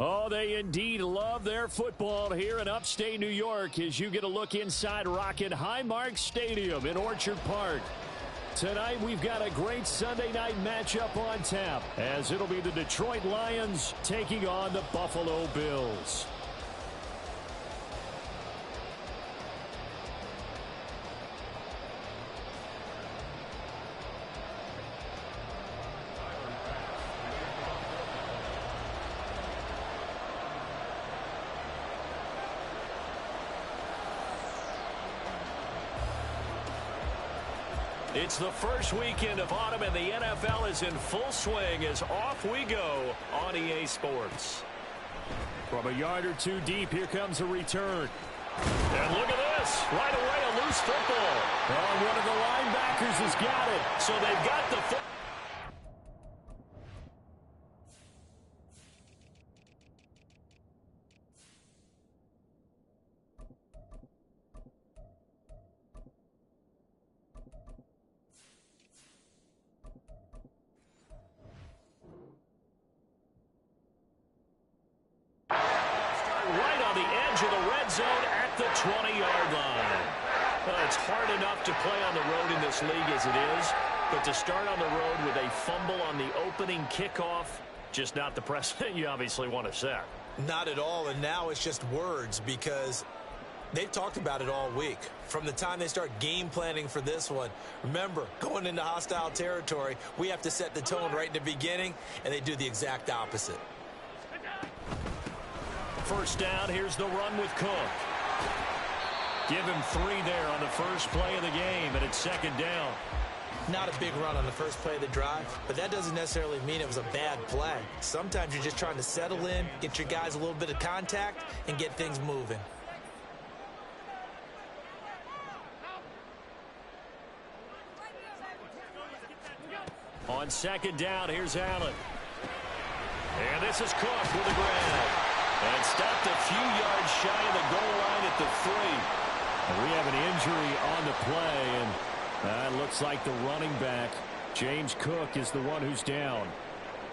Oh, they indeed love their football here in upstate New York as you get a look inside Rocket Highmark Stadium in Orchard Park. Tonight we've got a great Sunday night matchup on tap as it'll be the Detroit Lions taking on the Buffalo Bills. It's the first weekend of autumn, and the NFL is in full swing as off we go on EA Sports. From a yard or two deep, here comes a return. And look at this. Right away, a loose football. Oh, one of the linebackers has got it. So they've got the football. At the 20-yard line. Well, it's hard enough to play on the road in this league as it is, but to start on the road with a fumble on the opening kickoff, just not the precedent you obviously want to set. Not at all, and now it's just words because they've talked about it all week. From the time they start game planning for this one, remember, going into hostile territory, we have to set the tone right in the beginning, and they do the exact opposite. First down, here's the run with Cook. Give him 3 there on the first play of the game, and it's second down. Not a big run on the first play of the drive, but that doesn't necessarily mean it was a bad play. Sometimes you're just trying to settle in, get your guys a little bit of contact, and get things moving. On second down, here's Allen. And this is Cook with the grab. And stopped a few yards shy of the goal line at the 3. And we have an injury on the play, and that looks like the running back, James Cook, is the one who's down.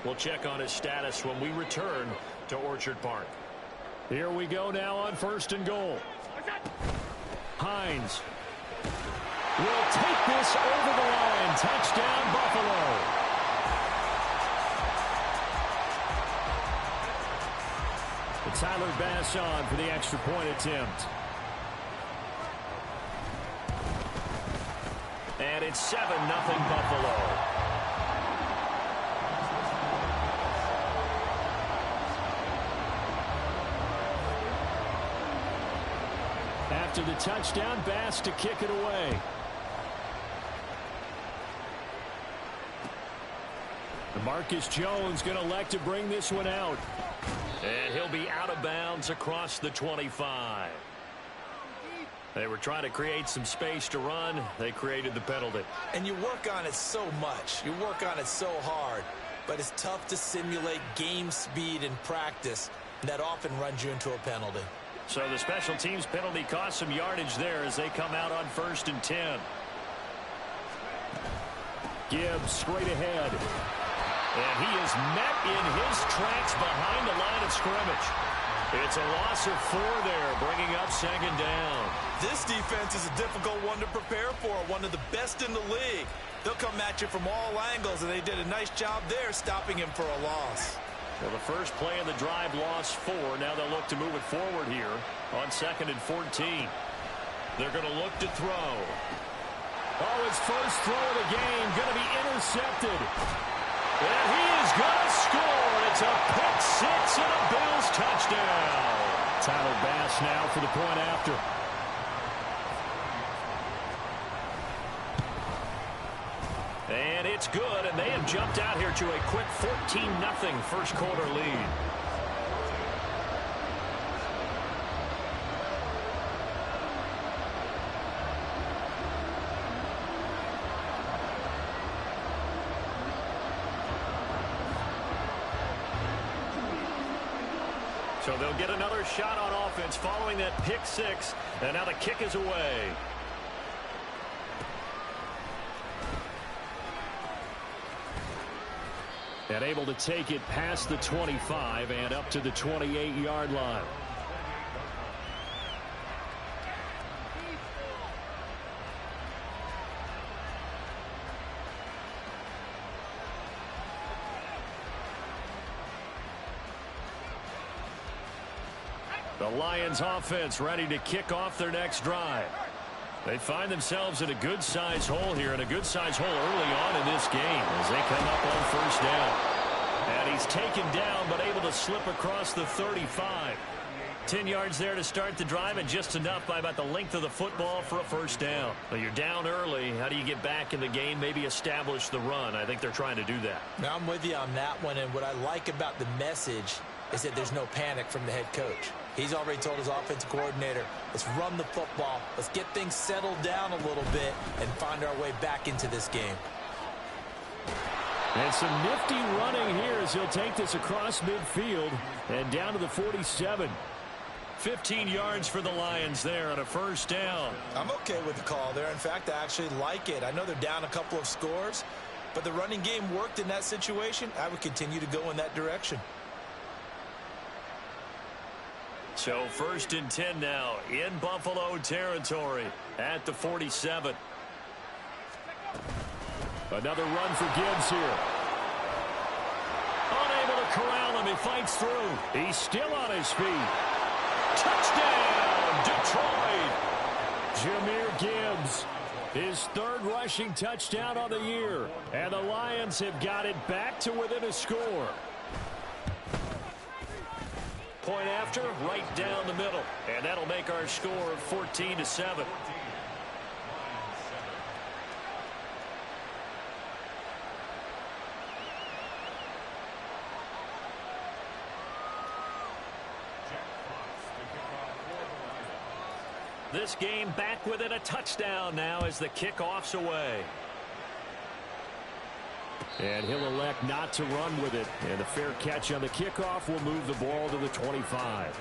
We'll check on his status when we return to Orchard Park. Here we go now on first and goal. Hines will take this over the line. Touchdown, Buffalo. Tyler Bass on for the extra point attempt. And it's 7-0 Buffalo. After the touchdown, Bass to kick it away. Marcus Jones going to elect to bring this one out. And he'll be out of bounds across the 25. They were trying to create some space to run. They created the penalty. And you work on it so much. You work on it so hard. But it's tough to simulate game speed in practice. That often runs you into a penalty. So the special teams penalty cost some yardage there as they come out on 1st and 10. Gibbs straight ahead. And he is met in his tracks behind the line of scrimmage. It's a loss of 4 there, bringing up second down. This defense is a difficult one to prepare for, one of the best in the league. They'll come at you from all angles, and they did a nice job there stopping him for a loss. Well, the first play of the drive lost 4. Now they'll look to move it forward here on 2nd and 14. They're going to look to throw. Oh, his first throw of the game going to be intercepted. And he is going to score. It's a pick 6 and a Bills touchdown. Tyler Bass now for the point after. And it's good, and they have jumped out here to a quick 14-0 first quarter lead. So they'll get another shot on offense following that pick 6, and now the kick is away. And able to take it past the 25 and up to the 28-yard line. The Lions offense ready to kick off their next drive. They find themselves in a good-sized hole here, and a good-sized hole early on in this game as they come up on first down. And he's taken down but able to slip across the 35. 10 yards there to start the drive, and just enough by about the length of the football for a first down. But you're down early. How do you get back in the game, maybe establish the run? I think they're trying to do that. Now, I'm with you on that one, and what I like about the message is that there's no panic from the head coach. He's already told his offensive coordinator, let's run the football, let's get things settled down a little bit and find our way back into this game. And some nifty running here as he'll take this across midfield and down to the 47. 15 yards for the Lions there on a first down. I'm okay with the call there. In fact, I actually like it. I know they're down a couple of scores, but the running game worked in that situation. I would continue to go in that direction. So 1st and 10 now in Buffalo territory at the 47. Another run for Gibbs here. Unable to corral him. He fights through. He's still on his feet. Touchdown, Detroit. Jahmyr Gibbs, his 3rd rushing touchdown on the year. And the Lions have got it back to within a score. Point after, right down the middle. And that'll make our score 14-7. This game back within a touchdown now as the kickoff's away. And he'll elect not to run with it. And a fair catch on the kickoff will move the ball to the 25.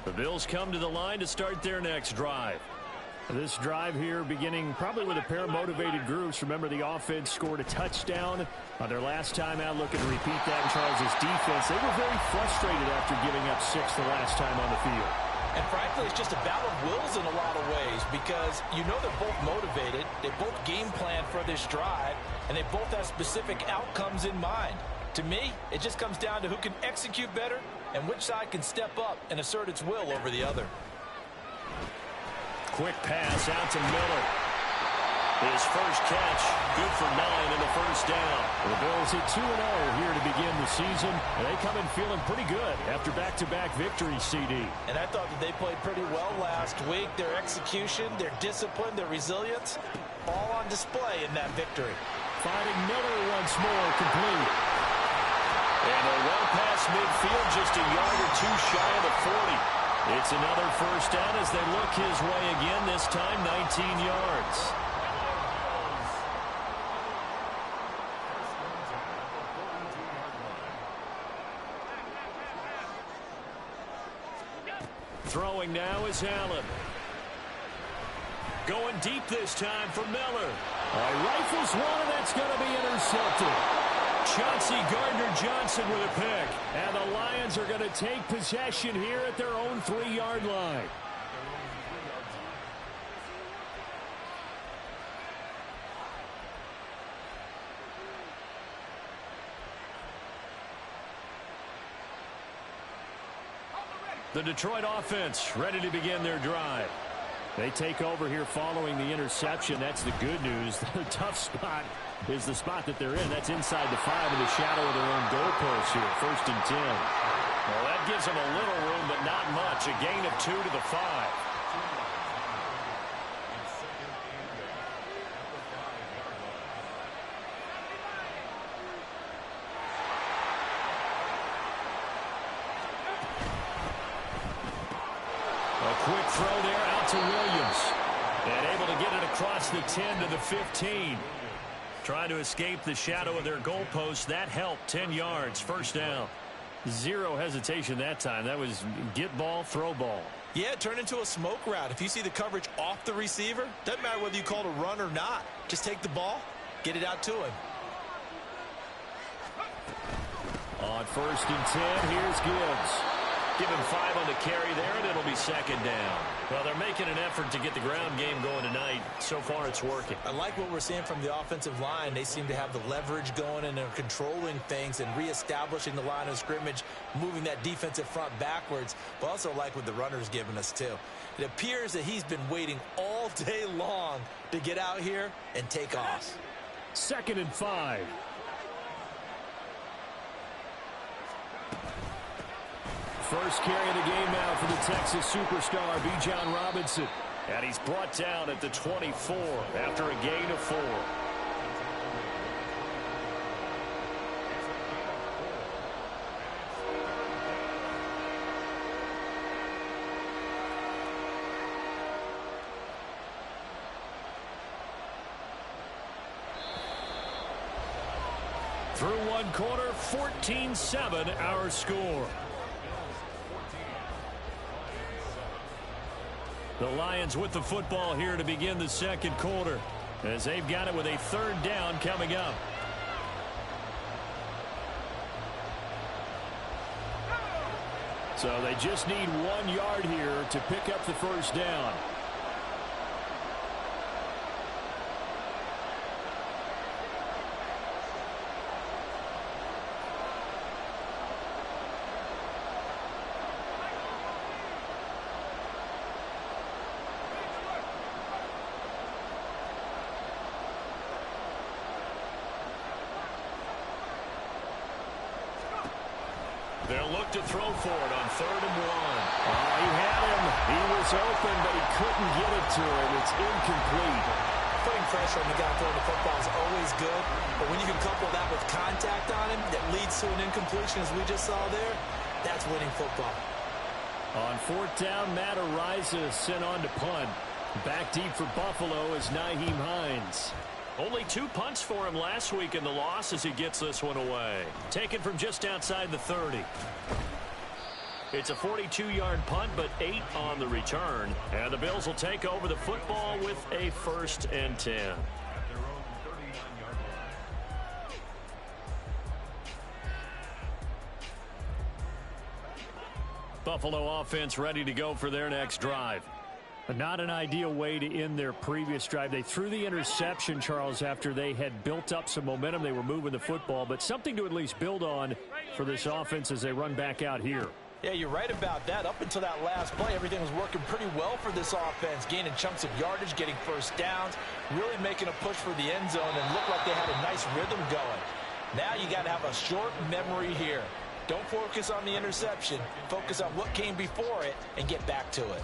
The Bills come to the line to start their next drive. This drive here beginning probably with a pair of motivated groups. Remember, the offense scored a touchdown on their last time out. Looking to repeat that in Charles' defense. They were very frustrated after giving up 6 the last time on the field. And frankly, it's just a battle of wills in a lot of ways because you know they're both motivated. They both game plan for this drive, and they both have specific outcomes in mind. To me, it just comes down to who can execute better and which side can step up and assert its will over the other. Quick pass out to Miller. His first catch, good for 9 in the first down. The Bills at 2-0 here to begin the season. They come in feeling pretty good after back-to-back victories, CD. And I thought that they played pretty well last week. Their execution, their discipline, their resilience, all on display in that victory. Finding Miller once more, complete. And a run past midfield, just a yard or two shy of the 40. It's another first down as they look his way again, this time 19 yards. Throwing now is Allen. Going deep this time for Miller. Rifles one, and that's going to be intercepted. Chauncey Gardner-Johnson with a pick. And the Lions are going to take possession here at their own 3-yard line. The Detroit offense ready to begin their drive. They take over here following the interception. That's the good news. The tough spot is the spot that they're in. That's inside the 5 in the shadow of their own goalpost here. 1st and 10. Well, that gives them a little room, but not much. A gain of 2 to the 5. A quick throw there out to Williams. And able to get it across the 10 to the 15. Trying to escape the shadow of their goalpost. That helped. 10 yards. First down. Zero hesitation that time. That was get ball, throw ball. Yeah, turn into a smoke route. If you see the coverage off the receiver, doesn't matter whether you call it a run or not. Just take the ball, get it out to him. On 1st and 10, here's Gibbs. Give him 5 on the carry there, and it'll be 2nd down. Well, they're making an effort to get the ground game going tonight. So far, it's working. I like what we're seeing from the offensive line. They seem to have the leverage going, and they're controlling things and reestablishing the line of scrimmage, moving that defensive front backwards. But also like what the runner's giving us, too. It appears that he's been waiting all day long to get out here and take off. 2nd and 5. First carry of the game now for the Texas superstar, Bijan Robinson. And he's brought down at the 24 after a gain of 4. Through 1 quarter, 14-7 our score. The Lions with the football here to begin the 2nd quarter, as they've got it with a 3rd down coming up. So they just need 1 yard here to pick up the 1st down. They'll look to throw for it on 3rd and 1. He had him. He was open, but he couldn't get it to him. It's incomplete. Putting pressure on the guy throwing the football is always good, but when you can couple that with contact on him that leads to an incompletion, as we just saw there, that's winning football. On 4th down, Matt Ariza sent on to punt. Back deep for Buffalo is Nyheim Hines. Only 2 punts for him last week in the loss as he gets this one away. Taken from just outside the 30. It's a 42-yard punt, but 8 on the return. And the Bills will take over the football with a 1st and 10. Buffalo offense ready to go for their next drive. Not an ideal way to end their previous drive. They threw the interception, Charles, after they had built up some momentum. They were moving the football, but something to at least build on for this offense as they run back out here. Yeah, you're right about that. Up until that last play, everything was working pretty well for this offense, gaining chunks of yardage, getting 1st downs, really making a push for the end zone, and looked like they had a nice rhythm going. Now you got to have a short memory here. Don't focus on the interception. Focus on what came before it and get back to it.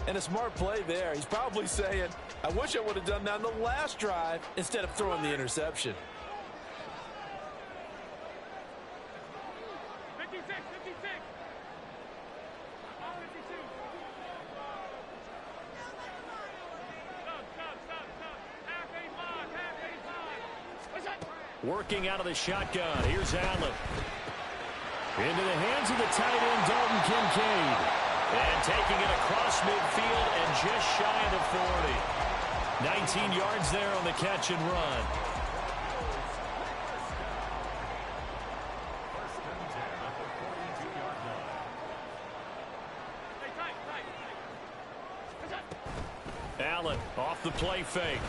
And a smart play there. He's probably saying, I wish I would have done that on the last drive instead of throwing the interception. 56, 56. Working out of the shotgun. Here's Allen. Into the hands of the tight end, Dalton Kincaid. And taking it across midfield and just shy of the 40. 19 yards there on the catch and run. Allen off the play fake.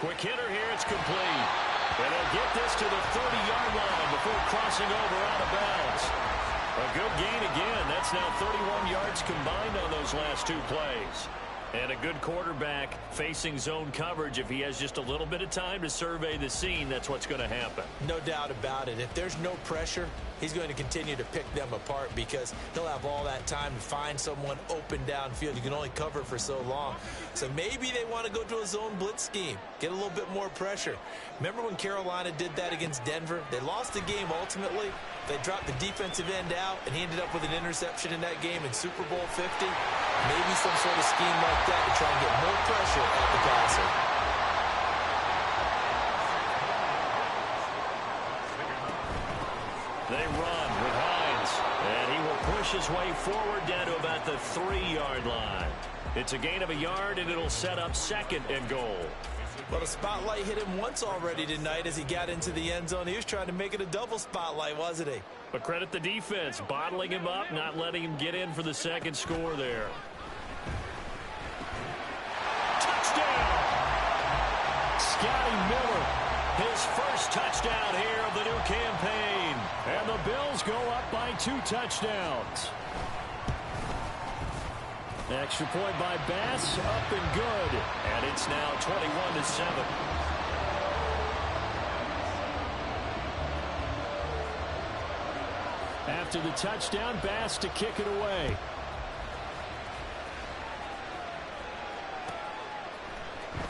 Quick hitter here, it's complete. And they'll get this to the 30-yard line before crossing over out of bounds. A good gain again. That's now 31 yards combined on those last 2 plays. And a good quarterback facing zone coverage. If he has just a little bit of time to survey the scene, that's what's going to happen. No doubt about it. If there's no pressure, he's going to continue to pick them apart because he'll have all that time to find someone open downfield. You can only cover for so long. So maybe they want to go to a zone blitz scheme, get a little bit more pressure. Remember when Carolina did that against Denver? They lost the game ultimately. They dropped the defensive end out, and he ended up with an interception in that game in Super Bowl 50. Maybe some sort of scheme like that to try and get more pressure at the passer. They run. push his way forward down to about the 3-yard line. It's a gain of a yard, and it'll set up 2nd and goal. Well, the spotlight hit him once already tonight as he got into the end zone. He was trying to make it a double spotlight, wasn't he? But credit the defense, bottling him up, not letting him get in for the 2nd score there. Touchdown! Scotty Miller, his first touchdown here of the new campaign. And the Bills go up by 2 touchdowns. Extra point by Bass, up and good. And it's now 21-7. After the touchdown, Bass to kick it away.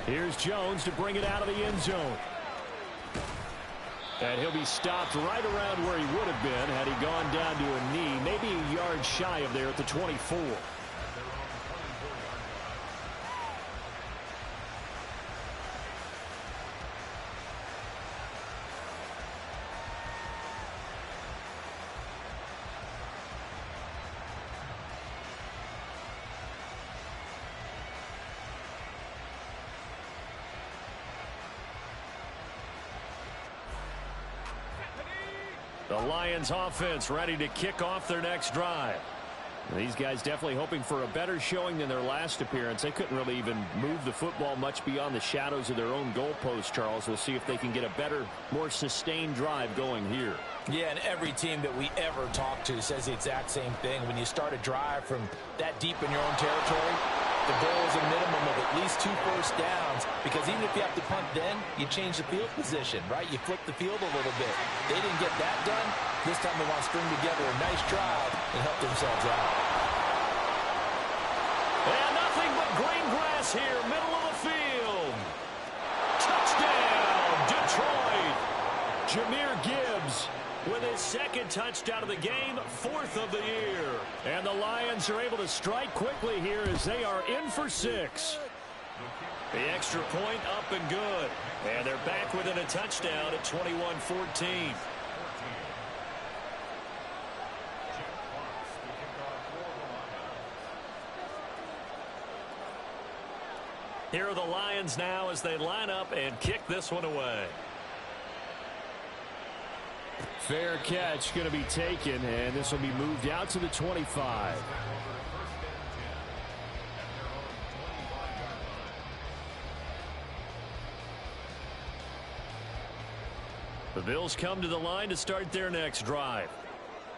Here's Jones to bring it out of the end zone. And he'll be stopped right around where he would have been had he gone down to a knee, maybe a yard shy of there at the 24. The Lions offense ready to kick off their next drive. These guys definitely hoping for a better showing than their last appearance. They couldn't really even move the football much beyond the shadows of their own goalpost, Charles. We'll see if they can get a better, more sustained drive going here. Yeah, and every team that we ever talk to says the exact same thing. When you start a drive from that deep in your own territory, the goal is a minimum of at least 2 first downs, because even if you have to punt then, you change the field position, right? You flip the field a little bit. They didn't get that done. This time they want to string together a nice drive and help themselves out. And nothing but green grass here, middle of the field. Touchdown, Detroit. Jahmyr Gibbs with his 2nd touchdown of the game, 4th of the year. And the Lions are able to strike quickly here as they are in for 6. The extra point up and good. And they're back within a touchdown at 21-14. Here are the Lions now as they line up and kick this one away. Fair catch going to be taken, and this will be moved out to the 25. The Bills come to the line to start their next drive.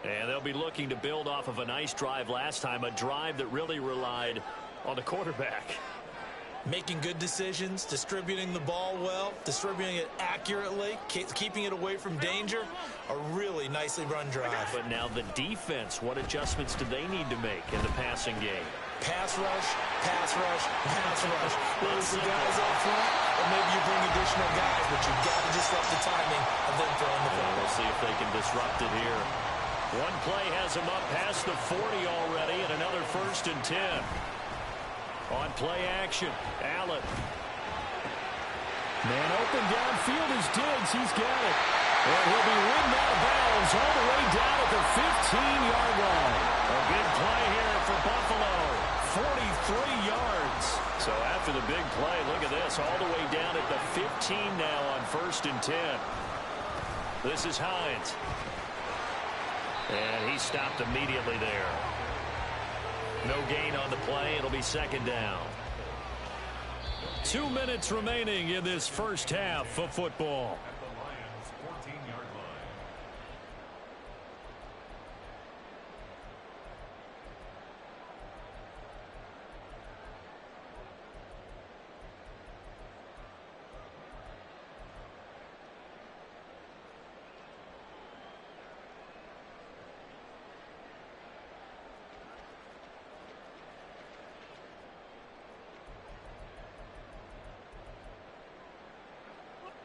And they'll be looking to build off of a nice drive last time, a drive that really relied on the quarterback. Making good decisions, distributing the ball well, distributing it accurately, keeping it away from danger. A really nicely run drive. But now the defense, what adjustments do they need to make in the passing game? Pass rush, pass rush, pass rush. Whether it's the guys up front, or maybe you bring additional guys, but you've got to disrupt the timing of them throwing the ball. We'll see if they can disrupt it here. One play has them up past the 40 already, and another 1st and 10. On play action, Allen. Man open downfield is Diggs. He's got it. And he'll be ridden out of bounds all the way down at the 15-yard line. A big play here for Buffalo. 43 yards. So after the big play, look at this. All the way down at the 15 now on 1st and 10. This is Hines. And he stopped immediately there. No gain on the play. It'll be 2nd down. 2 minutes remaining in this first half of football.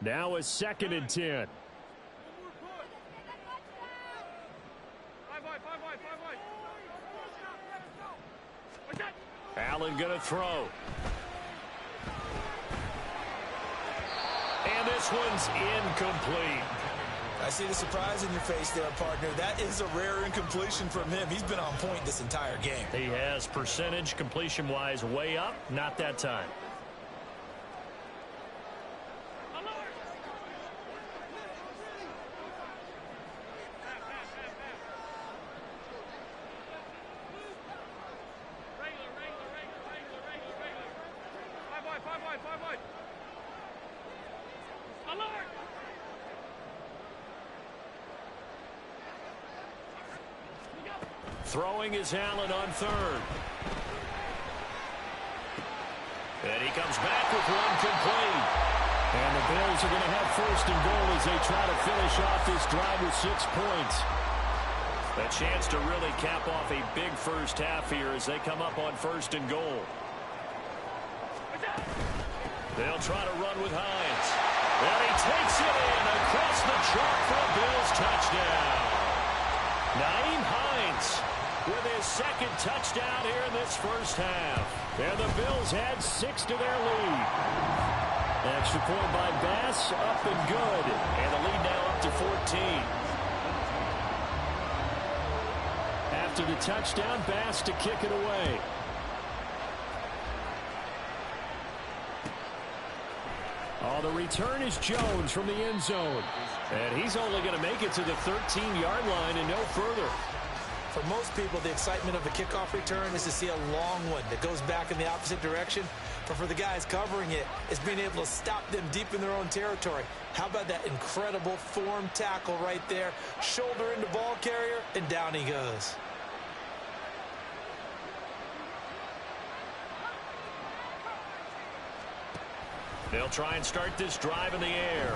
Now a 2nd and 10. Allen going to throw. And this one's incomplete. I see the surprise in your face there, partner. That is a rare incompletion from him. He's been on point this entire game. He has percentage completion-wise way up. Not that time. Throwing is Allen on third. And he comes back with one complete. And the Bills are going to have first and goal as they try to finish off this drive with 6 points. A chance to really cap off a big first half here as they come up on first and goal. They'll try to run with Hines. And he takes it in across the chalk for a Bills touchdown. Nyheim Hines with his second touchdown here in this first half. And the Bills add 6 to their lead. Extra point by Bass, up and good. And the lead now up to 14. After the touchdown, Bass to kick it away. Oh, the return is Jones from the end zone. And he's only going to make it to the 13-yard line and no further. For most people, the excitement of the kickoff return is to see a long one that goes back in the opposite direction. But for the guys covering it, it's being able to stop them deep in their own territory. How about that incredible form tackle right there? Shoulder into ball carrier, and down he goes. They'll try and start this drive in the air.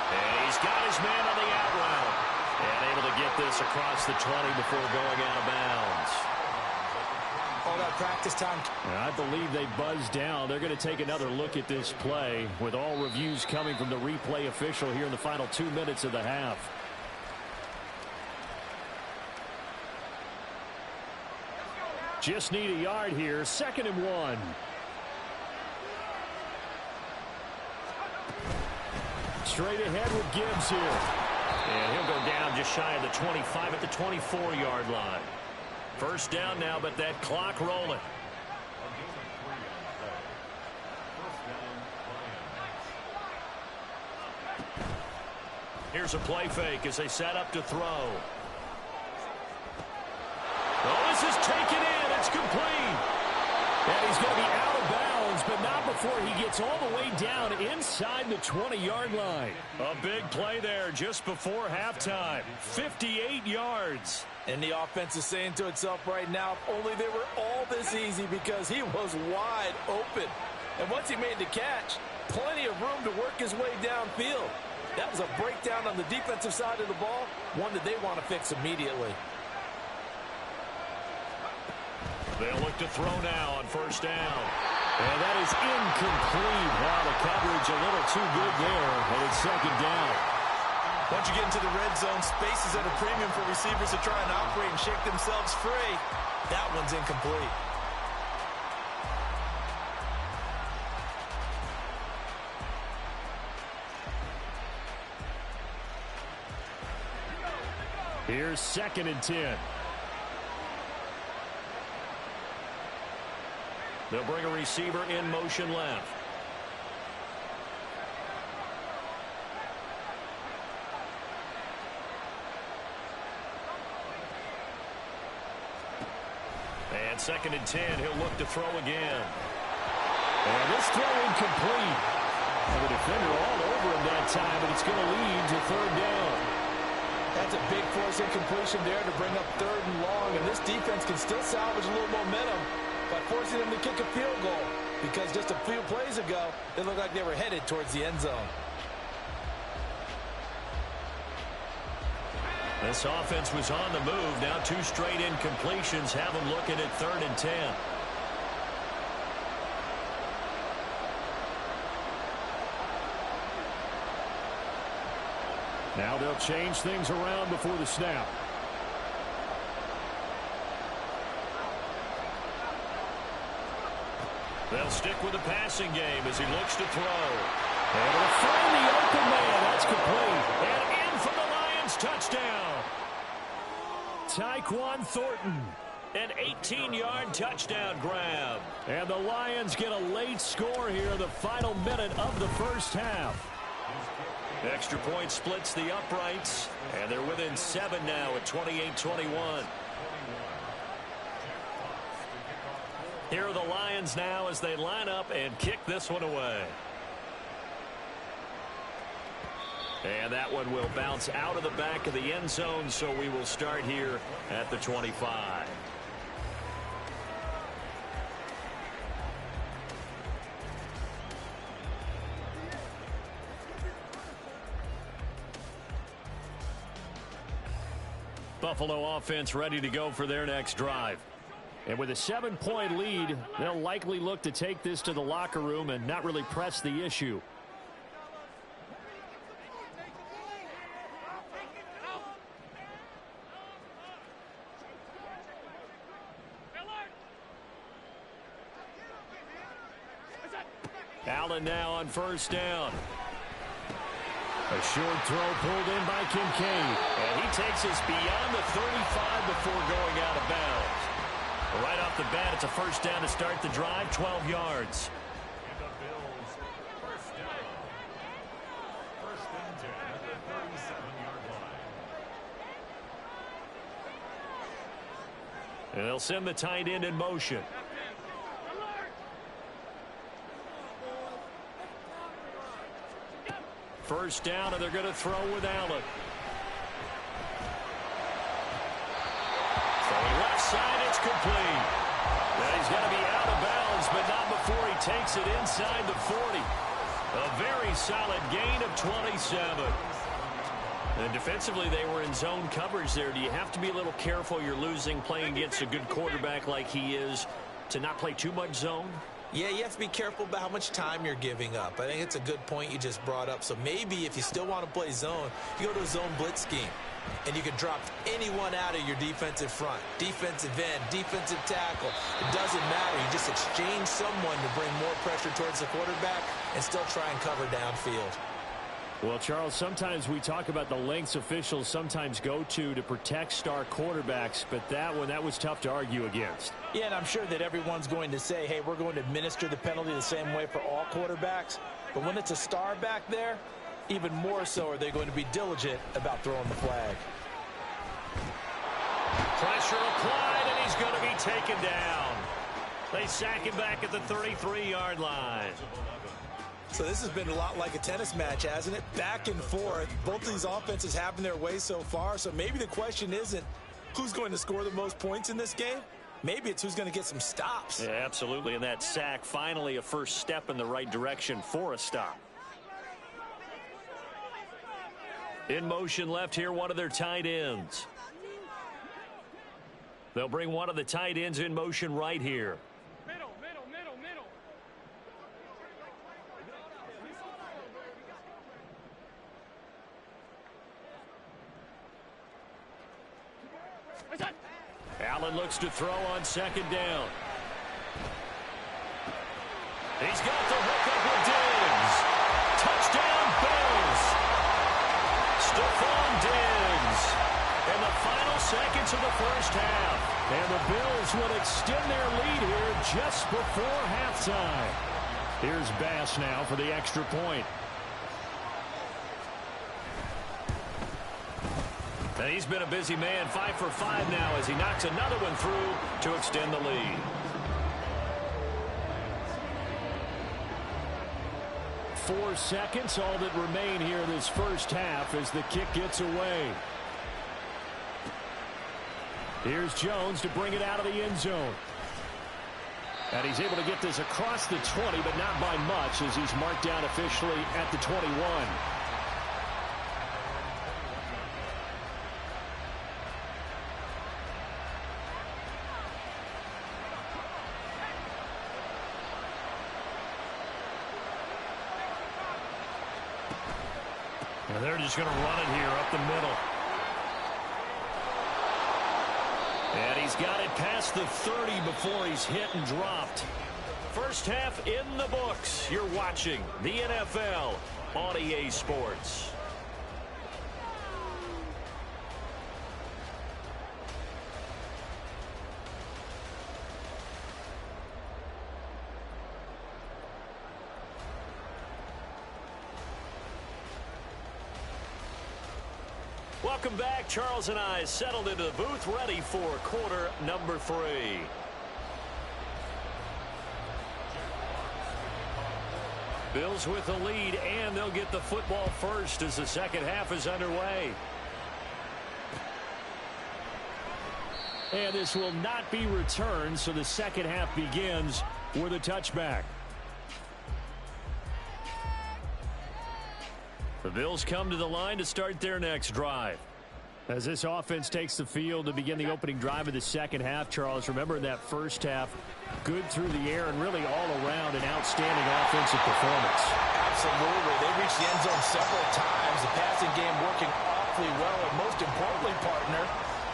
And he's got his man on the out route. And able to get this across the 20 before going out of bounds. All that practice time. I believe they buzzed down. They're going to take another look at this play with all reviews coming from the replay official here in the final 2 minutes of the half. Just need a yard here. 2nd and 1. Straight ahead with Gibbs here. And he'll go down just shy of the 25 at the 24-yard line. First down now, but that clock rolling. Here's a play fake as they set up to throw. Oh, this is taken in. It's complete. And he's going to be out of bounds, but not before he gets all the way down inside the 20-yard line. A big play there just before halftime. 58 yards. And the offense is saying to itself right now, if only they were all this easy, because he was wide open. And once he made the catch, plenty of room to work his way downfield. That was a breakdown on the defensive side of the ball, one that they want to fix immediately. They'll look to throw now on first down. And that is incomplete. Wow, the coverage a little too good there, and it's 2nd down. Once you get into the red zone, space is at a premium for receivers to try and operate and shake themselves free. That one's incomplete. Here's 2nd and 10. They'll bring a receiver in motion left. And 2nd and 10, he'll look to throw again. And this throw incomplete. And the defender all over him that time, but it's going to lead to 3rd down. That's a big force incompletion there to bring up 3rd and long, and this defense can still salvage a little momentum by forcing them to kick a field goal, because just a few plays ago, they looked like they were headed towards the end zone. This offense was on the move. Now 2 straight incompletions have them looking at 3rd and 10. Now they'll change things around before the snap. They'll stick with the passing game as he looks to throw. Able to find the open man. That's complete. And in for the Lions touchdown. Tyquan Thornton. An 18-yard touchdown grab. And the Lions get a late score here in the final minute of the first half. Extra point splits the uprights, and they're within 7 now at 28-21. Here are the Lions now as they line up and kick this one away. And that one will bounce out of the back of the end zone, so we will start here at the 25. Buffalo offense ready to go for their next drive. And with a 7-point lead, they'll likely look to take this to the locker room and not really press the issue. Allen now on first down. A short throw pulled in by Kincaid. And he takes us beyond the 35 before going out of bounds. Right off the bat, it's a first down to start the drive, 12 yards. And they'll send the tight end in motion. First down, and they're going to throw with Allen. Throwing left side, it's complete. Now he's going to be out of bounds, but not before he takes it inside the 40. A very solid gain of 27. And defensively, they were in zone coverage there. Do you have to be a little careful? You're losing playing against a good quarterback like he is to not play too much zone? Yeah, you have to be careful about how much time you're giving up. I think it's a good point you just brought up. So maybe if you still want to play zone, you go to a zone blitz scheme. And you can drop anyone out of your defensive front. Defensive end, defensive tackle. It doesn't matter. You just exchange someone to bring more pressure towards the quarterback and still try and cover downfield. Well, Charles, sometimes we talk about the lengths officials sometimes go to protect star quarterbacks, but that was tough to argue against. Yeah, and I'm sure that everyone's going to say, hey, we're going to administer the penalty the same way for all quarterbacks. But when it's a star back there, even more so are they going to be diligent about throwing the flag. Pressure applied, and he's going to be taken down. They sack him back at the 33-yard line. So this has been a lot like a tennis match, hasn't it? Back and forth. Both of these offenses having their way so far. So maybe the question isn't who's going to score the most points in this game. Maybe it's who's going to get some stops. Yeah, absolutely. And that sack, finally a first step in the right direction for a stop. In motion left here, one of their tight ends. They'll bring one of the tight ends in motion right here. Middle. Allen looks to throw on second down. He's got the hook up with Diggs. Touchdown, Bills. Stephon Diggs. In the final seconds of the first half. And the Bills would extend their lead here just before halftime. Here's Bass now for the extra point. And he's been a busy man, 5 for 5 now as he knocks another one through to extend the lead. 4 seconds, all that remain here in this first half as the kick gets away. Here's Jones to bring it out of the end zone. And he's able to get this across the 20, but not by much as he's marked down officially at the 21. And they're just going to run it here up the middle. And he's got it past the 30 before he's hit and dropped. first half in the books. You're watching the NFL on EA Sports. Welcome back. Charles and I settled into the booth, ready for quarter number 3. Bills with the lead, and they'll get the football first as the second half is underway. And this will not be returned, so the second half begins with a touchback. The Bills come to the line to start their next drive. As this offense takes the field to begin the opening drive of the second half, Charles, remember in that first half, good through the air and really all around an outstanding offensive performance. Absolutely. They reached the end zone several times. The passing game working awfully well, and most importantly, partner,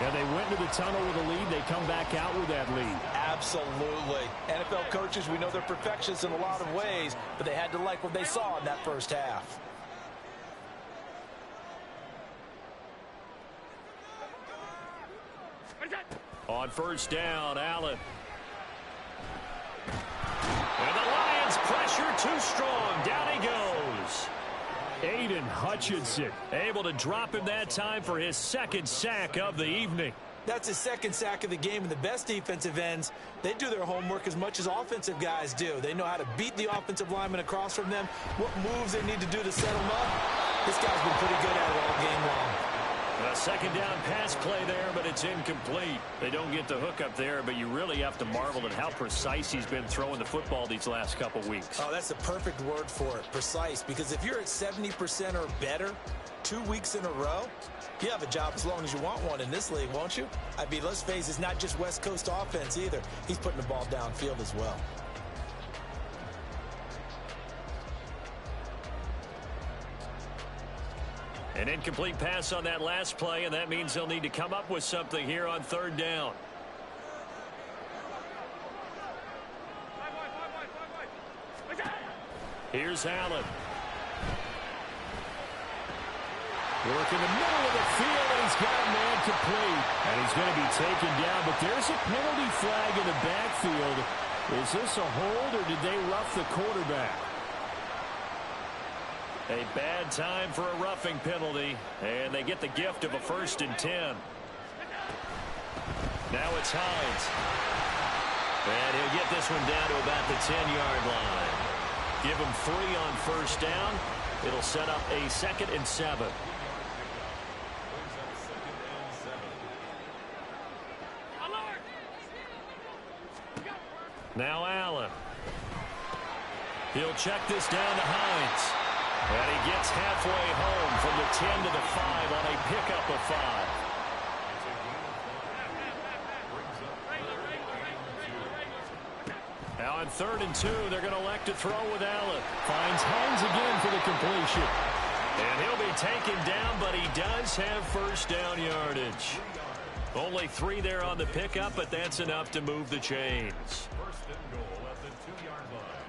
and they went into the tunnel with a lead. They come back out with that lead. Absolutely. NFL coaches, we know they're perfectionists in a lot of ways, but they had to like what they saw in that first half. On first down, Allen. And the Lions pressure too strong. Down he goes. Aiden Hutchinson able to drop him that time for his second sack of the evening. That's his second sack of the game, and the best defensive ends, they do their homework as much as offensive guys do. They know how to beat the offensive lineman across from them, what moves they need to do to set them up. This guy's been pretty good at it all game long. A second down pass play there, but it's incomplete. They don't get the hook up there, but you really have to marvel at how precise he's been throwing the football these last couple weeks. Oh, that's the perfect word for it, precise, because if you're at 70% or better 2 weeks in a row, you have a job as long as you want one in this league, won't you? I mean, let's face it, it's not just West Coast offense either. He's putting the ball downfield as well. An incomplete pass on that last play, and that means they'll need to come up with something here on third down. Here's Allen. Work in the middle of the field, and he's got a man complete. And he's going to be taken down, but there's a penalty flag in the backfield. Is this a hold, or did they rough the quarterback? A bad time for a roughing penalty, and they get the gift of a 1st and 10. Now it's Hines. And he'll get this one down to about the 10-yard line. Give him 3 on first down. It'll set up a 2nd and 7. Now Allen. He'll check this down to Hines. And he gets halfway home from the 10 to the 5 on a pickup of 5. Now on 3rd and 2, they're going to elect to throw with Allen. Finds Hines again for the completion. And he'll be taken down, but he does have first down yardage. Only 3 there on the pickup, but that's enough to move the chains. 1st and goal at the 2-yard line.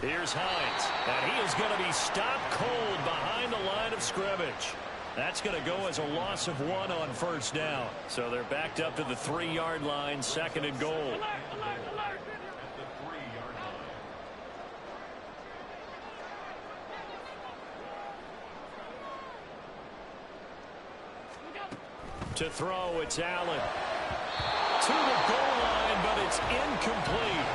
Here's Hines, and he is going to be stopped cold behind the line of scrimmage. That's going to go as a loss of 1 on first down. So they're backed up to the 3-yard line, 2nd and goal. At the 3-yard line. To throw, it's Allen. To the goal line, but it's incomplete.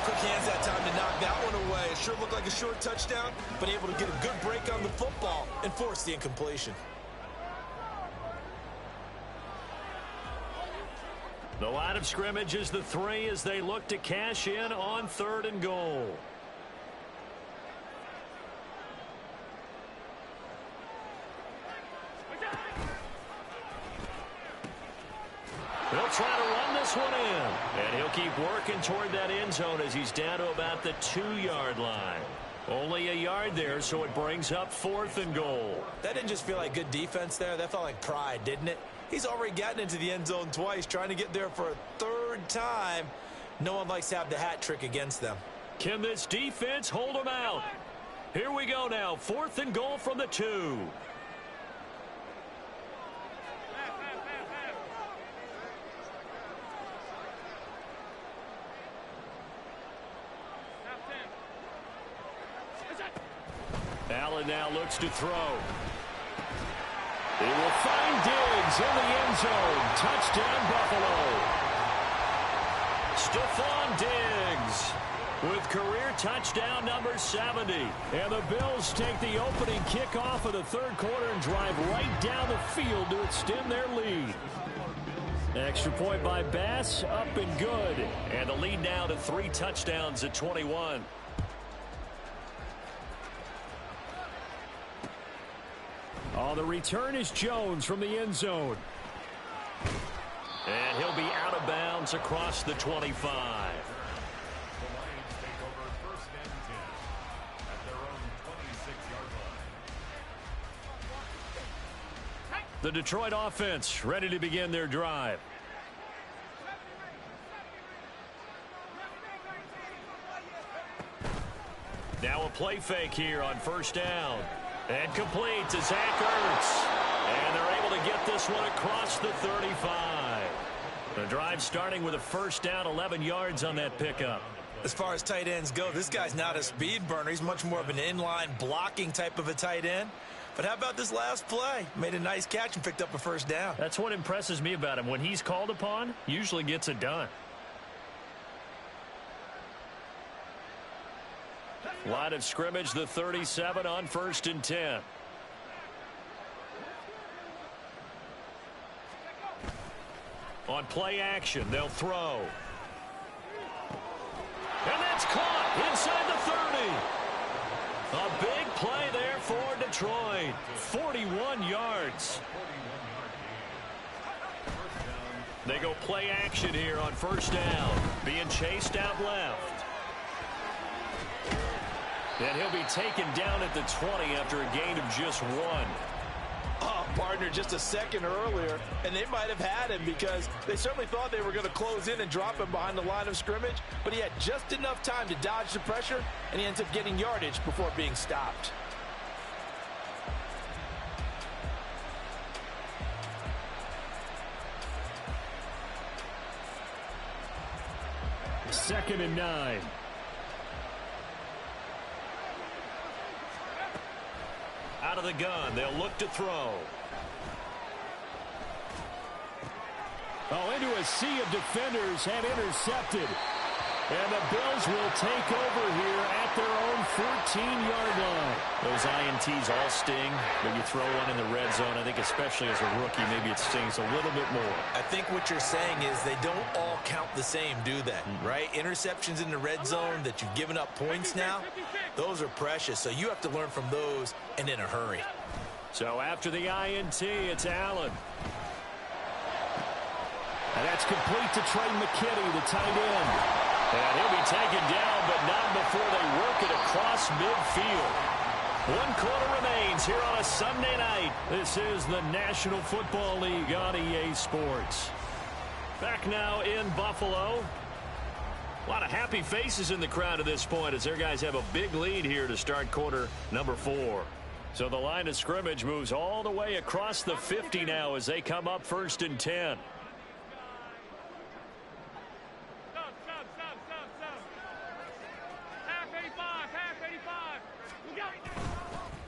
Quick hands that time to knock that one away. It sure looked like a short touchdown, but able to get a good break on the football and force the incompletion. The line of scrimmage is the 3 as they look to cash in on 3rd and goal. He'll try to run this one in. And he'll keep working toward that end zone as he's down to about the 2-yard line. Only a yard there, so it brings up 4th and goal. That didn't just feel like good defense there. That felt like pride, didn't it? He's already gotten into the end zone twice, trying to get there for a third time. No one likes to have the hat trick against them. Can this defense hold them out? Here we go now. 4th and goal from the 2. Allen now looks to throw. He will find Diggs in the end zone. Touchdown, Buffalo. Stephon Diggs with career touchdown number 70. And the Bills take the opening kickoff of the third quarter and drive right down the field to extend their lead. Extra point by Bass, up and good. And the lead now to 3 touchdowns at 21. Oh, the return is Jones from the end zone. And he'll be out of bounds across the 25. The Lions take over 1st and 10 at their own 26-yard line. The Detroit offense ready to begin their drive. Now a play fake here on 1st down. And complete to Zach Ertz. And they're able to get this one across the 35. The drive starting with a 1st down, 11 yards on that pickup. As far as tight ends go, this guy's not a speed burner. He's much more of an inline blocking type of a tight end. But how about this last play? Made a nice catch and picked up a 1st down. That's what impresses me about him. When he's called upon, usually gets it done. Line of scrimmage, the 37 on 1st and 10. On play action, they'll throw. And that's caught inside the 30. A big play there for Detroit. 41 yards. They go play action here on 1st down. Being chased out left. And he'll be taken down at the 20 after a gain of just 1. Oh, partner, just a second earlier, and they might have had him because they certainly thought they were going to close in and drop him behind the line of scrimmage, but he had just enough time to dodge the pressure, and he ends up getting yardage before being stopped. Second and 9. Out of the gun, they'll look to throw. Oh, into a sea of defenders and intercepted. And the Bills will take over here at their own 14-yard line. Those INTs all sting, but you throw one in the red zone. I think especially as a rookie, maybe it stings a little bit more. I think what you're saying is they don't all count the same, do they? Right? Interceptions in the red zone that you've given up points now, those are precious. So you have to learn from those and in a hurry. So after the INT, it's Allen. And that's complete to Trey McKinney, the tight end. And he'll be taken down, but not before they work it across midfield. 1 quarter remains here on a Sunday night. This is the National Football League on EA Sports. Back now in Buffalo. A lot of happy faces in the crowd at this point as their guys have a big lead here to start quarter number 4. So the line of scrimmage moves all the way across the 50 now as they come up 1st and 10.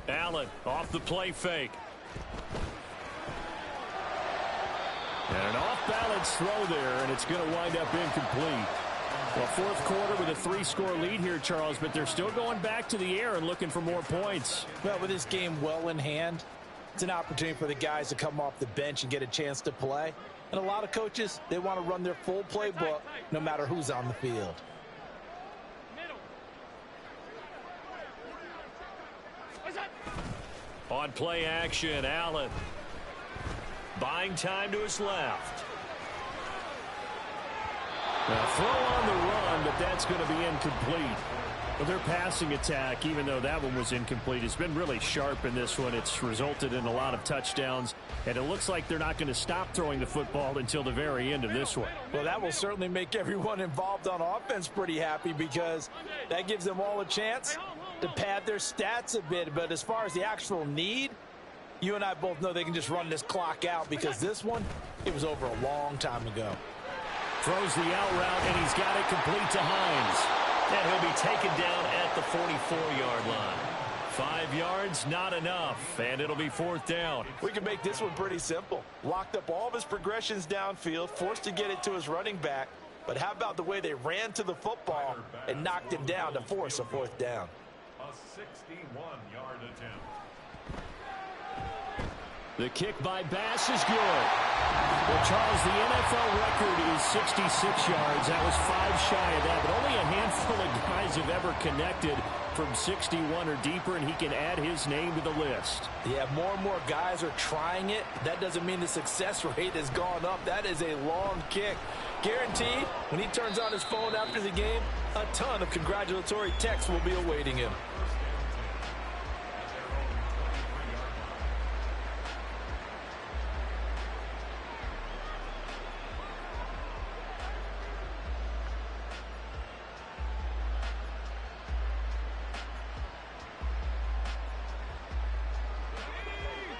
Allen off the play fake. And an off-balance throw there, and it's going to wind up incomplete. Well, 4th quarter with a 3-score lead here, Charles, but they're still going back to the air and looking for more points. Well, with this game well in hand, it's an opportunity for the guys to come off the bench and get a chance to play. And a lot of coaches, they want to run their full playbook no matter who's on the field. On play action, Allen. Buying time to his left. Now throw on the run, but that's going to be incomplete. Well, their passing attack, even though that one was incomplete, has been really sharp in this one. It's resulted in a lot of touchdowns, and it looks like they're not going to stop throwing the football until the very end of this one. Well, that will certainly make everyone involved on offense pretty happy because that gives them all a chance to pad their stats a bit. But as far as the actual need, you and I both know they can just run this clock out because this one, it was over a long time ago. Throws the out route, and he's got it complete to Hines. And he'll be taken down at the 44-yard line. 5 yards, not enough, and it'll be 4th down. We can make this one pretty simple. Locked up all of his progressions downfield, forced to get it to his running back. But how about the way they ran to the football and knocked him down to force a 4th down? A 61-yard attempt. The kick by Bass is good. Well, Charles, the NFL record is 66 yards. That was 5 shy of that, but only a handful of guys have ever connected from 61 or deeper, and he can add his name to the list. Yeah, more and more guys are trying it. That doesn't mean the success rate has gone up. That is a long kick. Guaranteed, when he turns on his phone after the game, a ton of congratulatory texts will be awaiting him.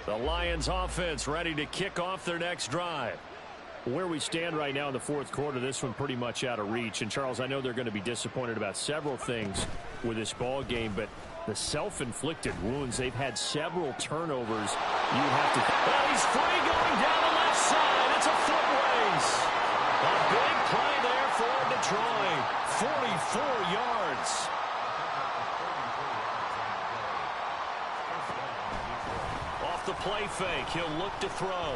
The Lions offense ready to kick off their next drive. Where we stand right now in the 4th quarter, this one pretty much out of reach. And, Charles, I know they're going to be disappointed about several things with this ball game, but the self-inflicted wounds, they've had several turnovers. You have to... Well, he's free going down the left side. It's a foot race. A big play there for Detroit. 44 yards. Off the play fake, he'll look to throw.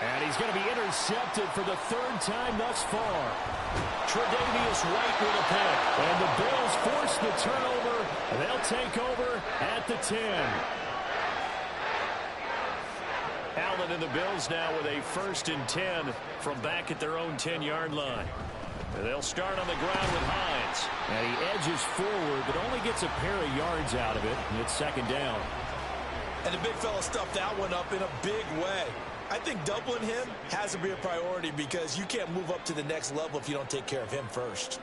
And he's going to be intercepted for the 3rd time thus far. Tre'Davious White with a pick. And the Bills force the turnover. They'll take over at the 10. Allen and the Bills now with a 1st and 10 from back at their own 10-yard line. They'll start on the ground with Hines. And he edges forward, but only gets a pair of yards out of it. And it's 2nd down. And the big fella stuffed that one up in a big way. I think doubling him has to be a priority because you can't move up to the next level if you don't take care of him first.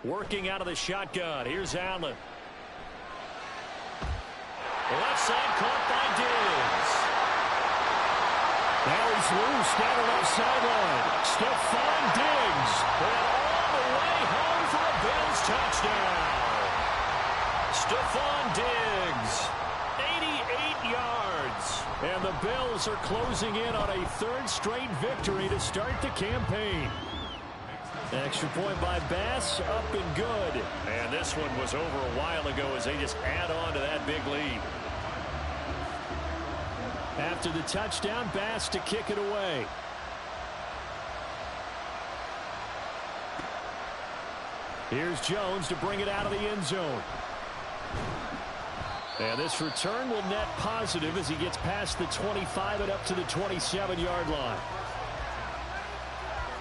Working out of the shotgun. Here's Allen. Left side caught by Diggs. Now he's loose down the left sideline. Stephon Diggs. And all the way home for a Bills touchdown. Stephon Diggs. 88 yards. And the Bills are closing in on a 3rd straight victory to start the campaign. Extra point by Bass, up and good. And this one was over a while ago as they just add on to that big lead. After the touchdown, Bass to kick it away. Here's Jones to bring it out of the end zone. And this return will net positive as he gets past the 25 and up to the 27-yard line.